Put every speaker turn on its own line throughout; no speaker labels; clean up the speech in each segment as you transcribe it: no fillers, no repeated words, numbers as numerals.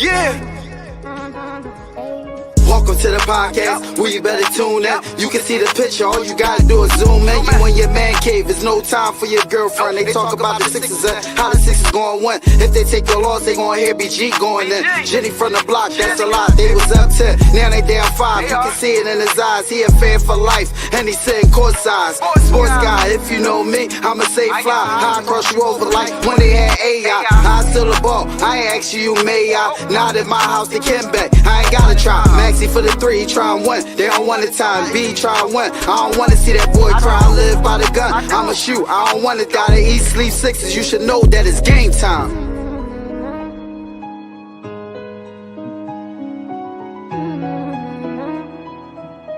Yeah. Welcome to the podcast, where you better tune in. You can see the picture, all you gotta do is zoom in. You in your man cave, it's no time for your girlfriend. They talk about the Sixers and how the Sixers gon' win. If they take your loss, they gon' hear BG going in. Jenny from the block, that's a lot. They was up 10, now they down 5. You can see it in his eyes, he a fan for life, and he sitting courtside. Sports guy, if you know me, I'ma say fly. How I cross you over like when they had AI. I still the ball, I ain't ask you may I. Not at my house, they can bet, I ain't gotta try. Maxi for the 3, he try and win. They don't want the time. B try and win. I don't wanna see that boy cry. I live by the gun. I'ma shoot. I don't wanna die to eat, sleep Sixes. You should know that it's game time.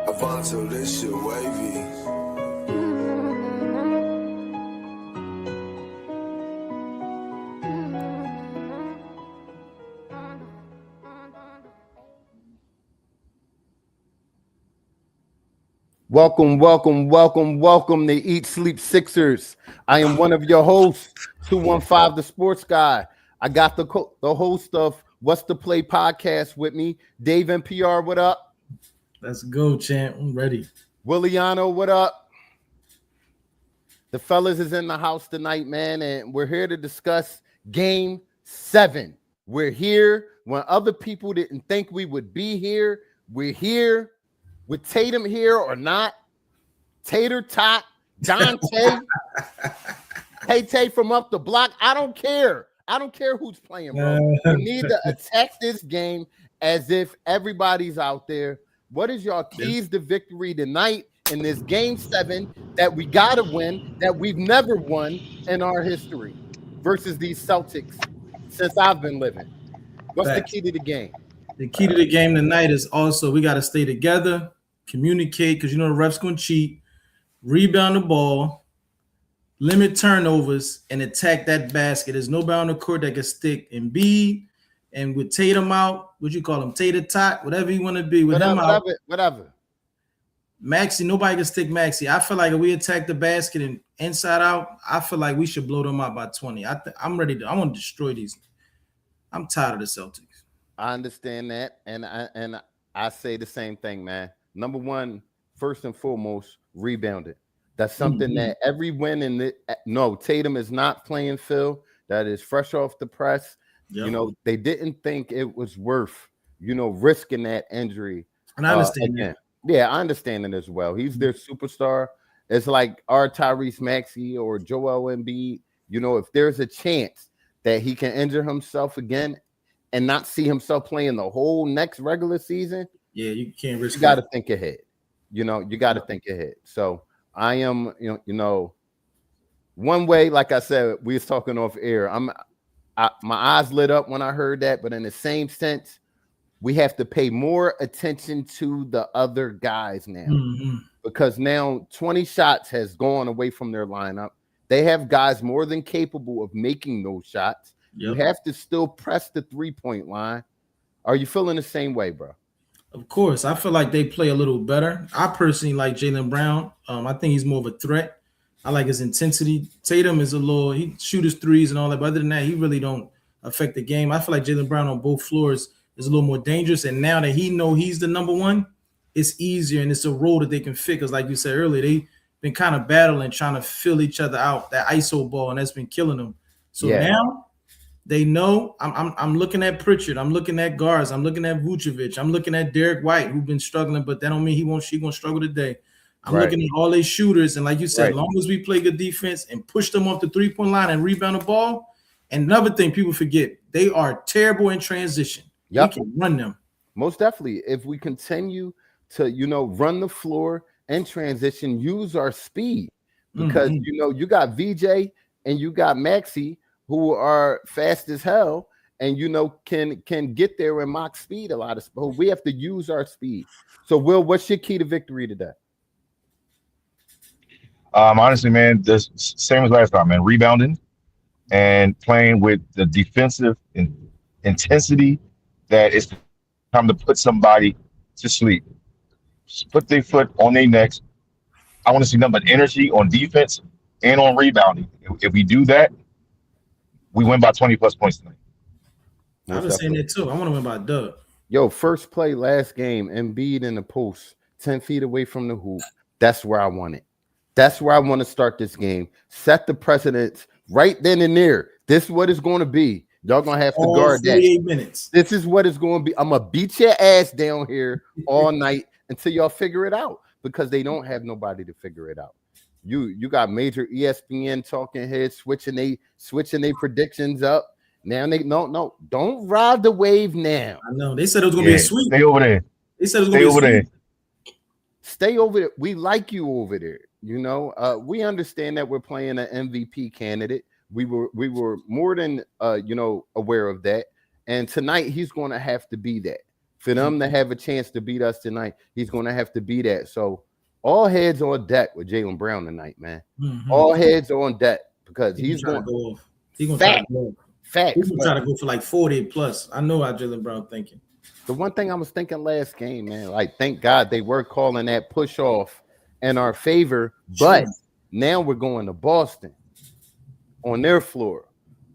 Avanto, this shit wavy.
Welcome to Eat Sleep Sixers. I am one of your hosts, 215 the Sports Guy. I got the host of What's the Play podcast with me, Dave NPR. What up?
Let's go, champ. I'm ready.
Williano, what up? The fellas is in the house tonight, man, and we're here to discuss Game 7. We're here when other people didn't think we would be here. We're here. With Tatum here or not, Tater Tot, Dante, Tay from up the block. I don't care. I don't care who's playing, bro. We need to attack this game as if everybody's out there. What is your keys to victory tonight in this Game 7 that we got to win, that we've never won in our history versus these Celtics since I've been living? What's the key to the game?
The key to the game tonight is also we got to stay together, communicate, because you know the ref's going to cheat, rebound the ball, limit turnovers, and attack that basket. There's nobody on the court that can stick Embiid, and with Tatum out, what you call him, Tater Tot, whatever you want to be. With him out,
whatever.
Maxi, nobody can stick Maxi. I feel like if we attack the basket and inside out, I feel like we should blow them out by 20. I'm ready to. I want to destroy these. I'm tired of the Celtics.
I understand that, and I say the same thing, man. Number one, first and foremost, rebound it. That's something that every win in the Tatum is not playing Phil. That is fresh off the press. Yep. You know, they didn't think it was worth, risking that injury.
And I understand that.
Yeah, I understand it as well. He's their superstar. It's like our Tyrese Maxey or Joel Embiid. If there's a chance that he can injure himself again and not see himself playing the whole next regular season,
yeah, you can't risk.
You got to think ahead. You got to think ahead. So I am, one way, like I said, we was talking off air. My eyes lit up when I heard that, but in the same sense, we have to pay more attention to the other guys now, because now 20 shots has gone away from their lineup. They have guys more than capable of making those shots. Yep. You have to still press the 3-point line. Are you feeling the same way, bro?
Of course. I feel like they play a little better. I personally like Jaylen Brown. I think he's more of a threat. I like his intensity. Tatum is he shoot his threes and all that, but other than that, he really don't affect the game. I feel like Jaylen Brown on both floors is a little more dangerous, and now that he know he's the number one, it's easier, and it's a role that they can fit, because like you said earlier, they've been kind of battling, trying to fill each other out, that ISO ball, and that's been killing them. So now they know. I'm looking at Pritchard. I'm looking at guards. I'm looking at Vucevic. I'm looking at Derek White, who's been struggling, but that don't mean she won't struggle today. I'm looking at all these shooters, and like you said, as long as we play good defense and push them off the 3-point line and rebound the ball. And another thing people forget, they are terrible in transition. We can run them.
Most definitely. If we continue to, run the floor and transition, use our speed, because, you got VJ and you got Maxey, who are fast as hell and, can get there in mock speed a lot of speed. We have to use our speed. So, Will, what's your key to victory today?
Honestly, man, the same as last time, man. Rebounding and playing with the defensive intensity that it's time to put somebody to sleep. Just put their foot on their necks. I want to see nothing but energy on defense and on rebounding. If we do that, we win by 20 plus points tonight.
I've been saying that too. I want to win by a dub.
Yo, first play last game, Embiid in the post, 10 feet away from the hoop. That's where I want it. That's where I want to start this game. Set the precedence right then and there. This is what it's going to be. Y'all going to have to guard that.
48 minutes.
This is what it's going to be. I'm going to beat your ass down here all night until y'all figure it out, because they don't have nobody to figure it out. You got major ESPN talking heads switching they predictions up. Now they don't ride the wave now.
I know. They said it was gonna be a sweep.
Stay over there.
They said it was gonna be over there.
Stay over there. We like you over there. We understand that we're playing an MVP candidate. We were more than aware of that. And tonight he's going to have to be that. For them to have a chance to beat us tonight, he's going to have to be that. So all heads on deck with Jaylen Brown tonight, man. Mm-hmm. All heads on deck, because he's going to go off.
He's going to try to go off.
Facts.
He's going to try to go for like 40 plus. I know how Jaylen Brown thinking.
The one thing I was thinking last game, man, like, thank God they were calling that push off in our favor, but now we're going to Boston on their floor.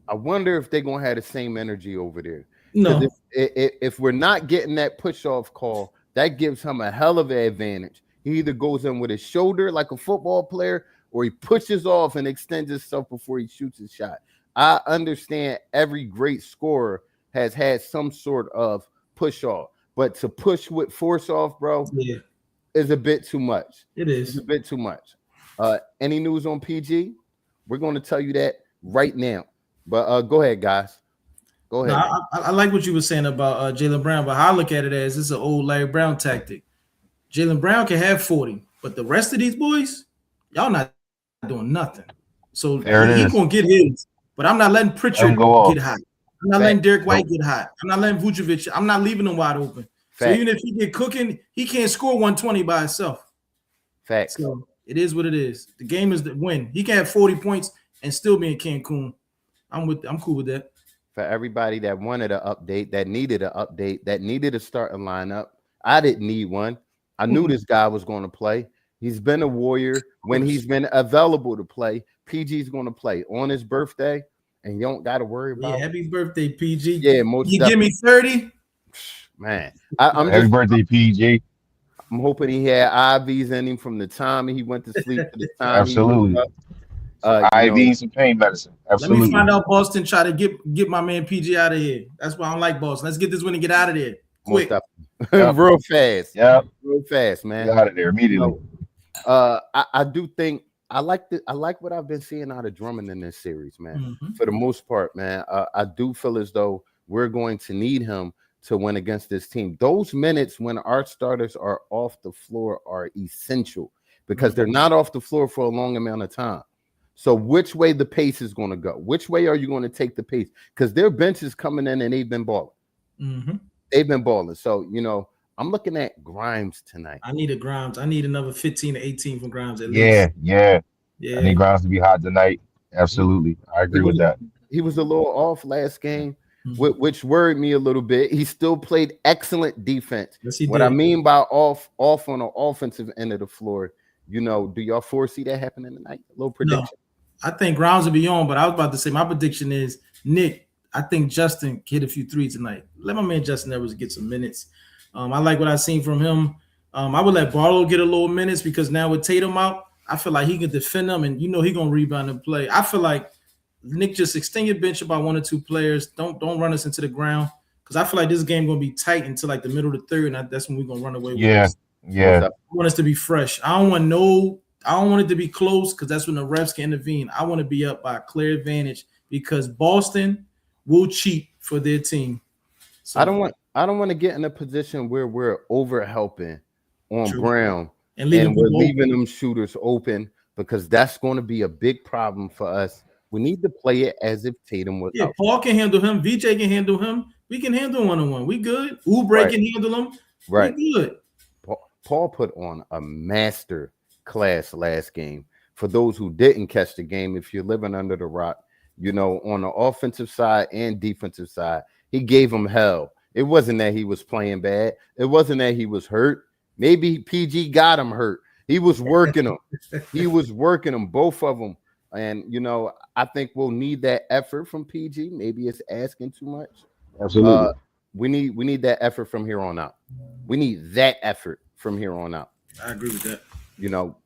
I wonder if they're going to have the same energy over there.
No.
If we're not getting that push off call, that gives him a hell of an advantage. He either goes in with his shoulder like a football player, or he pushes off and extends himself before he shoots his shot. I understand every great scorer has had some sort of push off, but to push with force off, bro, is a bit too much.
It is.
It's a bit too much. Any news on PG? We're going to tell you that right now. But go ahead, guys. Go ahead.
No, I like what you were saying about Jaylen Brown, but how I look at it as, this is an old Larry Brown tactic. Jaylen Brown can have 40, but the rest of these boys, y'all not doing nothing. So he's going to get his, but I'm not letting Pritchard get hot. I'm not letting Derek White get hot. I'm not letting Vucevic. I'm not leaving him wide open. So even if he get cooking, he can't score 120 by himself.
Facts.
So it is what it is. The game is the win. He can have 40 points and still be in Cancun. I'm cool with that.
For everybody that wanted an update, that needed an update, that needed a starting lineup, I didn't need one. I knew this guy was going to play. He's been a warrior when he's been available to play. PG's going to play on his birthday, and you don't got to worry about it.
Happy birthday, PG.
Yeah, most
you give me 30?
Man.
Happy birthday, PG.
I'm hoping he had IVs in him from the time he went to sleep to the time.
Absolutely. IV, some pain medicine. Absolutely.
Let me find out Boston try to get my man PG out of here. That's why I don't like Boston. Let's get this win and get out of there. Quick.
Real fast.
Yeah.
Real fast, man.
Get out of there immediately.
I do think I like what I've been seeing out of Drummond in this series, man. Mm-hmm. For the most part, man. I do feel as though we're going to need him to win against this team. Those minutes when our starters are off the floor are essential, because they're not off the floor for a long amount of time. So which way the pace is going to go? Which way are you going to take the pace? Because their bench is coming in and they've been balling.
Mm-hmm.
They've been balling. So, I'm looking at Grimes tonight.
I need a Grimes. I need another 15 to 18 from Grimes at
least. Yeah.
I
need Grimes to be hot tonight. Absolutely. I agree with that.
He was a little off last game, which worried me a little bit. He still played excellent defense.
Yes, he
what
did.
I mean by off on the offensive end of the floor, do y'all foresee that happening tonight? A little prediction.
No. I think Grimes will be on, but I was about to say my prediction is Nick. I think Justin hit a few threes tonight. Let my man Justin Edwards get some minutes. I like what I've seen from him. I would let Barlow get a little minutes, because now with Tatum out, I feel like he can defend them, and he's gonna rebound and play. I feel like Nick, just extend your bench about 1 or 2 players. Don't run us into the ground, because I feel like this game gonna be tight until like the middle of the third, and that's when we're gonna run away with it.
Yeah.
I want us to be fresh. I don't want it to be close, because that's when the refs can intervene. I want to be up by a clear advantage, because Boston will cheat for their team. So,
I don't want to get in a position where we're over helping on Brown and we're leaving them shooters open, because that's going to be a big problem for us. We need to play it as if Tatum was out.
Paul can handle him. VJ can handle him. We can handle one-on-one. We good. Oubre can handle him.
Right.
We good.
Paul put on a master class last game. For those who didn't catch the game, if you're living under the rock, on the offensive side and defensive side, he gave them hell. It wasn't that he was playing bad. It wasn't that he was hurt. Maybe PG got him hurt. He was working them. He was working them, both of them. And, I think we'll need that effort from PG. Maybe it's asking too much.
Absolutely.
We need that effort from here on out. We need that effort from here on out.
I agree with that.
You know,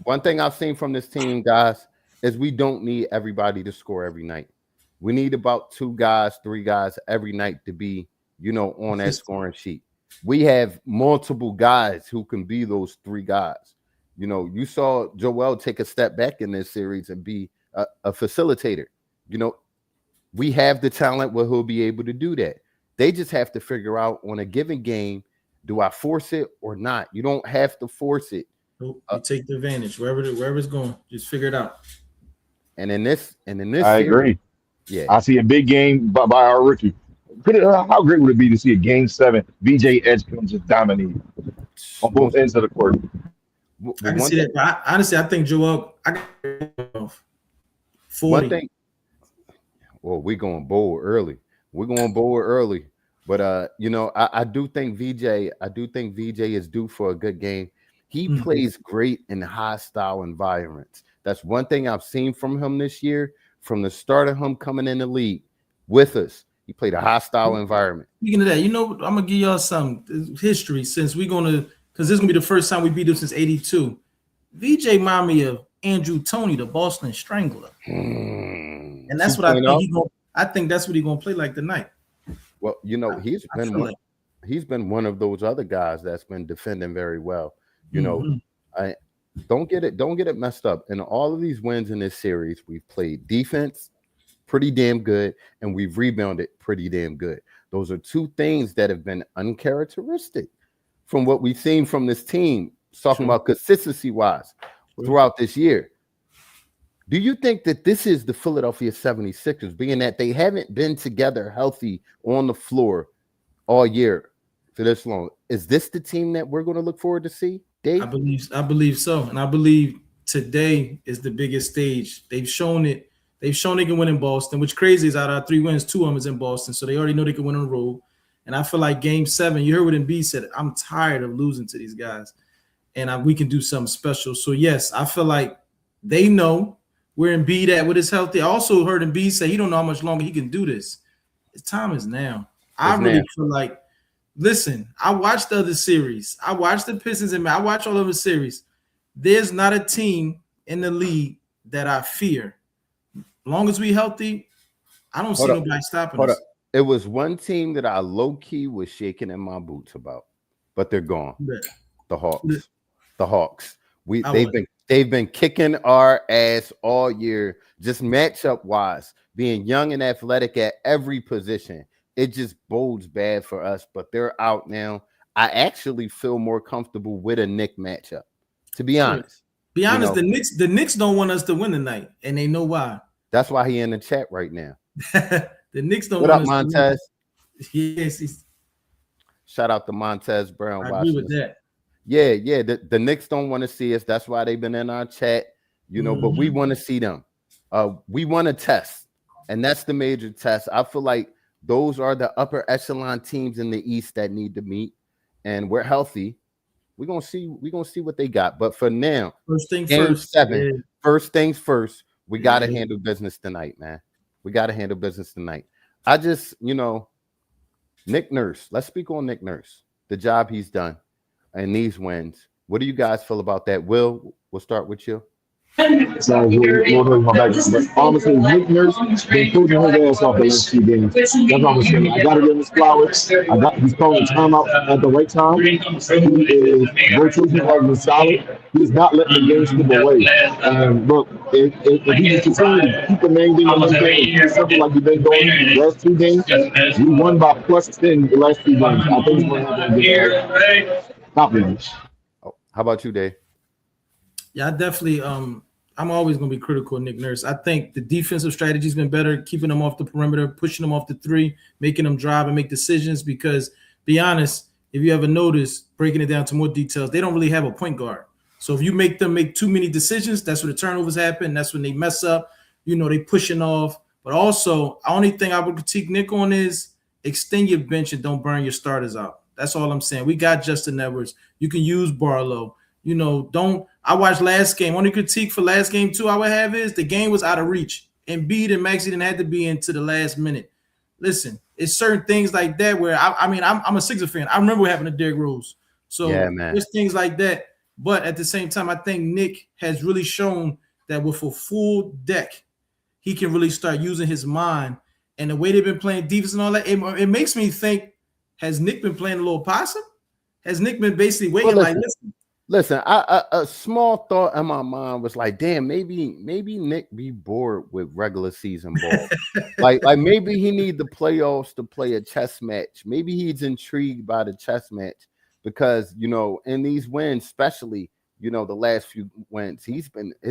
one thing I've seen from this team, guys, is we don't need everybody to score every night. We need about 2 guys, 3 guys every night to be, on that scoring sheet. We have multiple guys who can be those 3 guys. You saw Joel take a step back in this series and be a facilitator. We have the talent where he'll be able to do that. They just have to figure out on a given game, do I force it or not? You don't have to force it.
Nope, you take the advantage wherever it's going. Just figure it out.
And in this
I
series,
agree.
yeah,
I see a big game by our rookie. How great would it be to see a game 7 VJ Edgecombe just dominate on both ends of the court?
I can see that. But honestly, I think Joel. I got 40.
One thing. Well, we're going bold early. But I do think VJ. I do think VJ is due for a good game. He plays great in hostile environments. That's one thing I've seen from him this year. From the start of him coming in the league with us, he played a hostile environment.
Speaking of that, I'm gonna give y'all some history since because this is gonna be the first time we beat him since '82. VJ remind me of Andrew Toney, the Boston Strangler, and that's what I think I think that's what he's gonna play like tonight.
Well, he's been one of those other guys that's been defending very well. I don't get it messed up. In all of these wins in this series, we've played defense pretty damn good, and we've rebounded pretty damn good. Those are 2 things that have been uncharacteristic from what we've seen from this team, talking about consistency-wise throughout this year. Do you think that this is the Philadelphia 76ers, being that they haven't been together healthy on the floor all year for this long? Is this the team that we're going to look forward to see, Dave?
I believe so. And I believe today is the biggest stage. They've shown it. They've shown they can win in Boston, which crazy is out of our 3 wins, 2 of them is in Boston. So they already know they can win on the road. And I feel like game 7, you heard what Embiid said, I'm tired of losing to these guys. And we can do something special. So, yes, I feel like they know where Embiid at with his healthy. I also heard Embiid say he don't know how much longer he can do this. His time is now. I really feel like, listen, I watched the other series. I watched the Pistons and I watched all of the series. There's not a team in the league that I fear. As long as we healthy, I don't see nobody stopping us.
It was one team that I low-key was shaking in my boots about, but they're gone. Yeah. The Hawks. The Hawks. They've been kicking our ass all year, just matchup wise, being young and athletic at every position. It just bodes bad for us, but they're out now. I actually feel more comfortable with a Knick matchup, to be honest.
Be honest, the Knicks don't want us to win tonight, and they know why.
That's why he in the chat right now.
The Knicks don't
want
us
Montez?
To win. Yes.
Shout out to Montez Brown.
I agree with that.
Yeah. The Knicks don't want to see us. That's why they've been in our chat, but we want to see them. We want to test, and that's the major test. I feel like those are the upper echelon teams in the East that need to meet, and we're healthy. We're gonna see what they got. But for now, game 7. First things first. We got to handle business tonight, man. We got to handle business tonight. I just, Nick Nurse. Let's speak on Nick Nurse. The job he's done and these wins. What do you guys feel about that? Will, we'll start with you.
So we'll my back. But honestly, Nick Nurse been proving his ass off the last 2 games. That's what I'm saying. I gotta give him his flowers. He's calling the timeout at the right time. He is rotation has been solid. He's not letting the game slip away. And look, if he can continue to keep the main thing on this game, something like we've been doing the last 2 games, we won by +10 the last 2 games. I think he's going to have a good confidence.
Oh, how about you, Dave?
Yeah, I definitely. I'm always going to be critical of Nick Nurse. I think the defensive strategy has been better, keeping them off the perimeter, pushing them off the 3, making them drive and make decisions. Because, be honest, if you ever notice, breaking it down to more details, they don't really have a point guard. So if you make them make too many decisions, that's when the turnovers happen. That's when they mess up. They pushing off. But also, the only thing I would critique Nick on is extend your bench and don't burn your starters out. That's all I'm saying. We got Justin Edwards. You can use Barlow. I watched last game. Only critique for last game too I would have is the game was out of reach. Embiid and Maxey didn't have to be into the last minute. Listen, it's certain things like that where I'm a Sixers fan. I remember what happened to Derrick Rose. So there's things like that. But at the same time, I think Nick has really shown that with a full deck, he can really start using his mind. And the way they've been playing defense and all that, it makes me think, has Nick been playing a little possum? Has Nick been basically waiting
Listen, a small thought in my mind was like, damn, maybe Nick be bored with regular season ball. like maybe he need the playoffs to play a chess match. Maybe he's intrigued by the chess match because, in these wins, especially, the last few wins, his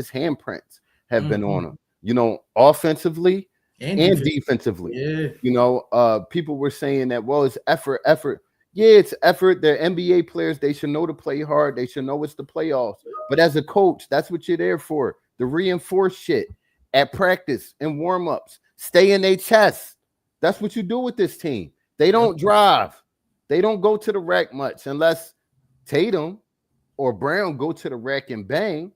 handprints have been on him, offensively and defensively. Yeah. People were saying that, well, it's effort. Yeah, it's effort. They're NBA players. They should know to play hard. They should know it's the playoffs. But as a coach, that's what you're there for. To reinforce shit at practice and warm-ups. Stay in their chest. That's what you do with this team. They don't drive. They don't go to the rack much unless Tatum or Brown go to the rack and bang.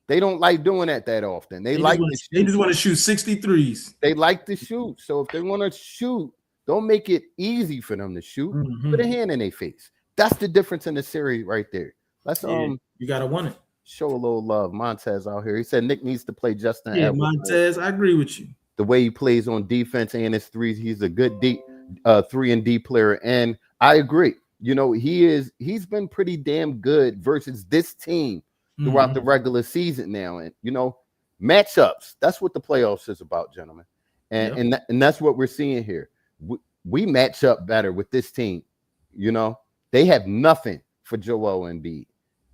They don't like doing that often. They just
want to shoot 63s.
They like to shoot. So if they want to shoot, don't make it easy for them to shoot. Put a hand in their face. That's the difference in the series right there. Let's
you gotta want it.
Show a little love. Montez out here. He said Nick needs to play Justin.
Yeah, Montez, I agree with you.
The way he plays on defense and his threes, he's a good 3-and-D player. And I agree. He's been pretty damn good versus this team throughout the regular season now. And matchups. That's what the playoffs is about, gentlemen. And that's what we're seeing here. We match up better with this team. They have nothing for Joel Embiid.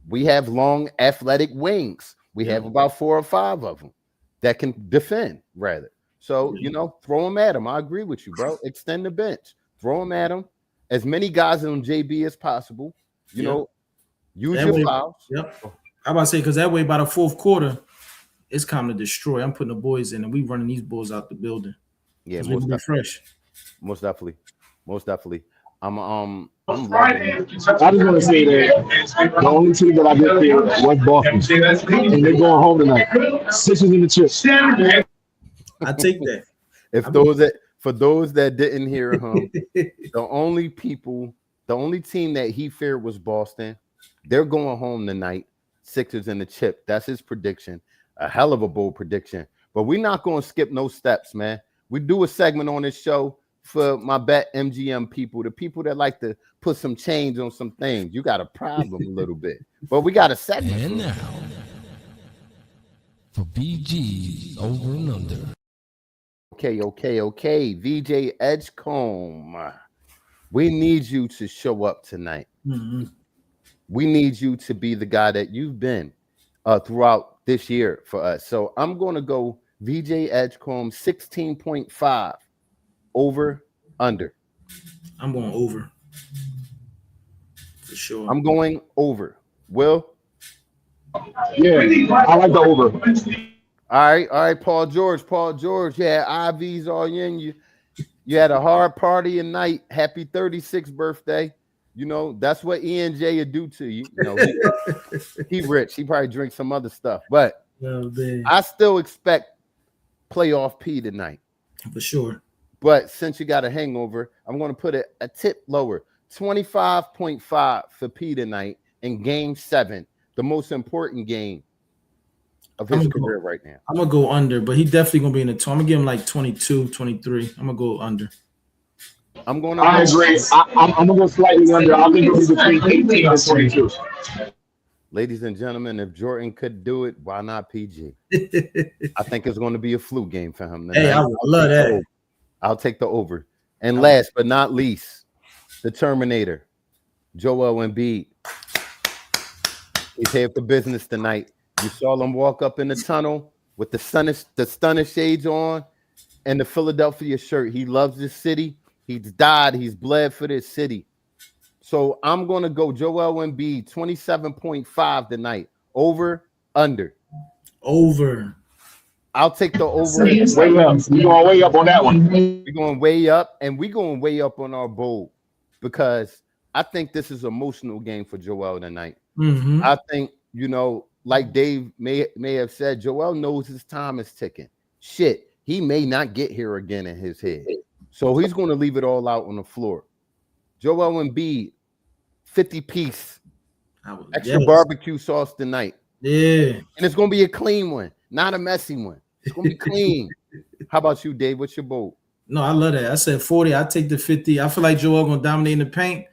We have long athletic wings. We have about 4 or 5 of them that can defend, rather. So, throw them at them. I agree with you, bro. Extend the bench. Throw them at them. As many guys on JB as possible. Use your fouls.
Yep. I'm about to say, because that way by the fourth quarter, it's time to destroy. I'm putting the boys in, and we running these bulls out the building.
Yeah,
fresh.
Most definitely. I'm loving
I just want to say that the only team that I did feel was Boston, and they're going home tonight. Sixers in the chips.
I take that.
For those that didn't hear him, the only team that he feared was Boston. They're going home tonight. Sixers in the chip. That's his prediction. A hell of a bold prediction. But we're not going to skip no steps, man. We do a segment on this show for my Bet MGM people, the people that like to put some change on some things. You got a problem a little bit, but we got a segment.
And now for BG's Over and Under.
Okay. VJ Edgecombe, we need you to show up tonight. We need you to be the guy that you've been throughout this year for us. So I'm going to go VJ Edgecombe 16.5 over under.
I'm going over for sure.
I'm going over. Will?
Yeah, I like the over.
All right, Paul George. Yeah, IVs all in you. You had a hard party at night. Happy 36th birthday. That's what ENJ would do to you. He rich. He probably drinks some other stuff. But I still expect playoff P tonight.
For sure.
But since you got a hangover, I'm going to put it a tip lower. 25.5 for P tonight in Game 7, the most important game of his career right now.
I'm going to go under, but he definitely going to be in the two. I'm going to give him like 22, 23. I'm going to go under.
I agree. I'm going to go slightly under. I think it'll be between 18 and 22.
Ladies and gentlemen, if Jordan could do it, why not PG? I think it's going to be a flu game for him tonight.
Hey, I love that.
I'll take the over. And last but not least, the Terminator, Joel Embiid. He's here for business tonight. You saw him walk up in the tunnel with the stunner shades on and the Philadelphia shirt. He loves this city. He's died. He's bled for this city. So I'm going to go Joel Embiid 27.5 tonight. Over, under.
Over.
I'll take the over.
Way up. We're going way up on that one.
We're going way up, and we're going way up on our bowl because I think this is an emotional game for Joel tonight. I think, like Dave may have said, Joel knows his time is ticking. Shit, he may not get here again in his head. So he's going to leave it all out on the floor. Joel Embiid, 50-piece extra barbecue sauce tonight.
Yeah.
And it's going to be a clean one, not a messy one. It's going to be clean. How about you, Dave? What's your bold?
No, I love that. I said 40. I take the 50. I feel like Joel going to dominate in the paint.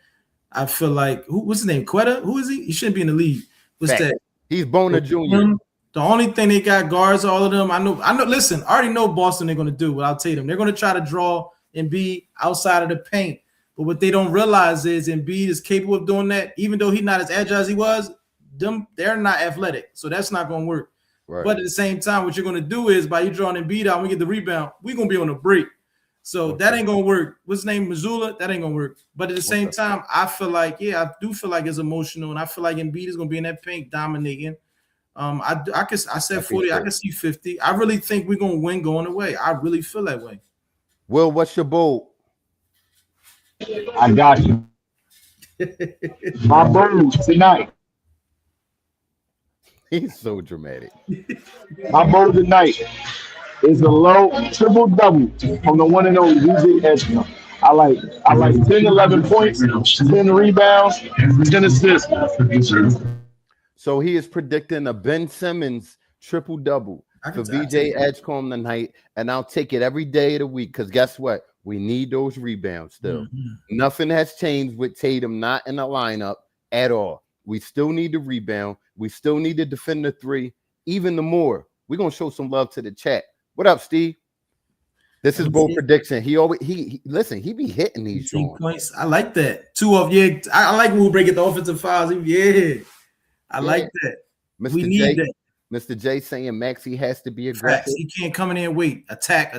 I feel like, what's his name? Quetta? Who is he? He shouldn't be in the league. What's that?
He's Bona Jr.
The only thing they got guards, all of them. I know. Listen, I already know Boston they're going to do without Tatum. They're going to try to draw Embiid outside of the paint. But what they don't realize is Embiid is capable of doing that, even though he's not as agile as he was. They're not athletic, so that's not going to work. Right. But at the same time, what you're going to do is by you drawing Embiid out, and we get the rebound, we're going to be on a break. So that ain't going to work. What's his name? Missoula? That ain't going to work. But at the same time, I feel like, I do feel like it's emotional, and I feel like Embiid is going to be in that paint dominating. I said 40. I can see 50. I really think we're going to win going away. I really feel that way.
Will, what's your bold?
I got you. My bold tonight.
He's so dramatic.
My bold tonight is a low triple-double from the one and only DJ Edson. I like 10, 11 points, 10 rebounds, 10 assists.
So he is predicting a Ben Simmons triple-double for VJ Edgecombe tonight, and I'll take it every day of the week because guess what? We need those rebounds still. Mm-hmm. Nothing has changed with Tatum not in the lineup at all. We still need to rebound. We still need to defend the three. Even the more, we're going to show some love to the chat. What up, Steve? This is bold prediction. He listen, he be hitting these
points. I like that. I like when we break it the offensive fouls. I like that. We need that.
Mr. J saying Maxey has to be aggressive.
He can't come in there and wait. Attack.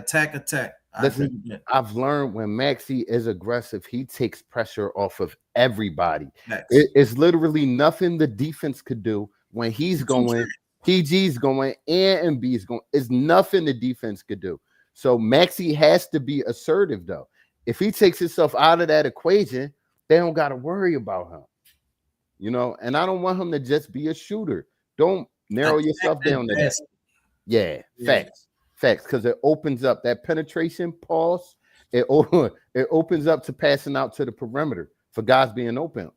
Listen, I've learned when Maxey is aggressive, he takes pressure off of everybody. It's literally nothing the defense could do when he's going, PG's going, and MB's going. It's nothing the defense could do. So Maxey has to be assertive, though. If he takes himself out of that equation, they don't got to worry about him. You know, and I don't want him to just be a shooter. Don't narrow yourself down to that. Yeah, facts. Because it opens up that penetration pause. It opens up to passing out to the perimeter for guys being open.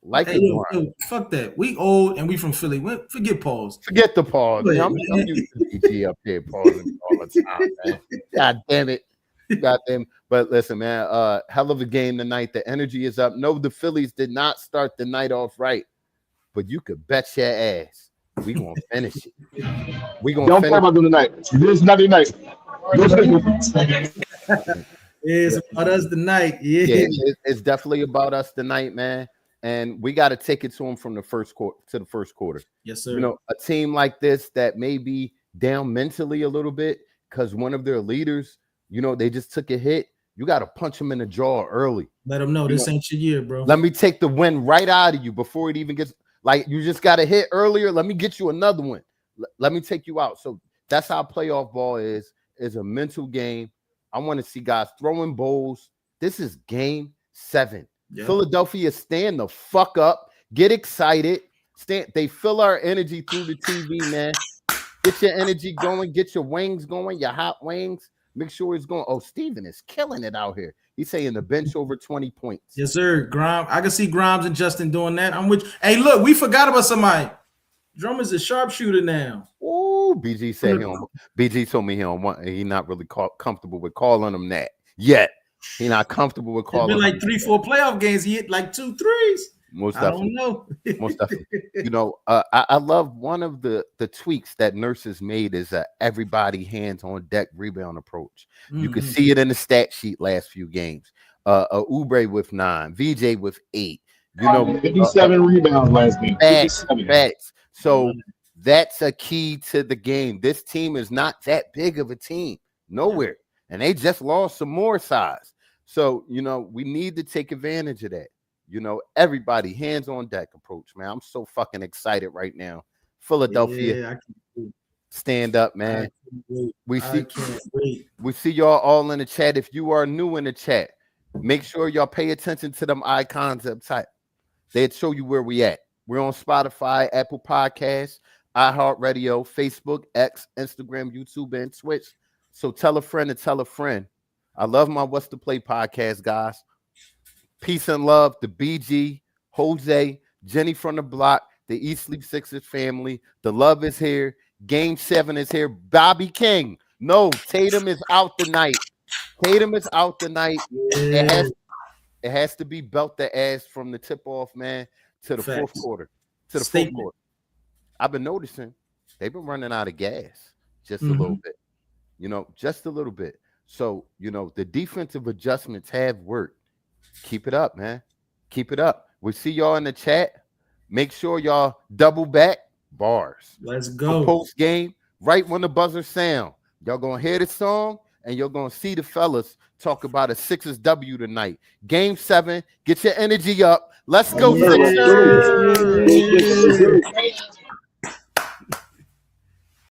Fuck that. We old and we from Philly. Forget pause.
Forget the pause. I'm used to PG up there pausing all the time, man. God damn it. But listen, man, hell of a game tonight. The energy is up. No, the Phillies did not start the night off right, but you could bet your ass we gonna finish it.
Don't care about them tonight. This is not the night.
It's about us tonight.
It's definitely about us tonight, man. And we got to take it to them from the first quarter to the first quarter.
Yes, sir.
You know, a team like this that may be down mentally a little bit because one of their leaders, you know, they just took a hit. You got to punch them in the jaw early.
Let them know this ain't your year, bro.
Let me take the win right out of you before it even gets like you just got to hit earlier. Let me get you another one. Let me take you out. So that's how playoff ball is a mental game. I want to see guys throwing bowls. This is game 7. Yeah. Philadelphia, stand the fuck up. Get excited. They fill our energy through the TV, man. Get your energy going. Get your wings going, your hot wings. Make sure it's going. Oh, Steven is killing it out here. He's saying the bench over 20 points.
Yes, sir. Grimes. I can see Grimes and Justin doing that. I'm with you. Hey, look, we forgot about somebody. Drummond's a sharpshooter now.
Oh, BG said BG told me he not really comfortable with calling him that yet. He not comfortable with calling.
It's been like 3-4 playoff games. He hit like 2 threes.
Most definitely. I don't know. Most definitely. You know, I love one of the tweaks that nurses made is everybody hands on deck rebound approach. Mm-hmm. You can see it in the stat sheet last few games. Oubre with 9, VJ with 8. You know,
57 rebounds last game.
Facts. So that's a key to the game. This team is not that big of a team. Nowhere. And they just lost some more size. So, you know, we need to take advantage of that. You know, everybody hands on deck approach, man. I'm so fucking excited right now. Philadelphia, stand up, man. We see y'all all in the chat. If you are new in the chat, make sure y'all pay attention to them icons up top. They'll show you where we at. We're on Spotify, Apple Podcasts, iHeartRadio, Facebook, X, Instagram, YouTube, and Twitch. So tell a friend to tell a friend. I love my What's the Play podcast, guys. Peace and love to BG, Jose, Jenny from the block, the East Sleep Sixers family. The love is here. Game 7 is here. Bobby King. No, Tatum is out tonight. Tatum is out tonight.
Yeah.
It has to be belt the ass from the tip off, man, to the fourth quarter. To the
Statement.
fourth quarter. I've been noticing they've been running out of gas just a little bit. Just a little bit. So, the defensive adjustments have worked. Keep it up, man. Keep it up. We'll see y'all in the chat. Make sure y'all double back bars.
Let's go.
Post game, right when the buzzer sound. Y'all gonna hear the song and you're gonna see the fellas talk about a Sixers W tonight. Game 7. Get your energy up. Let's go, Sixers.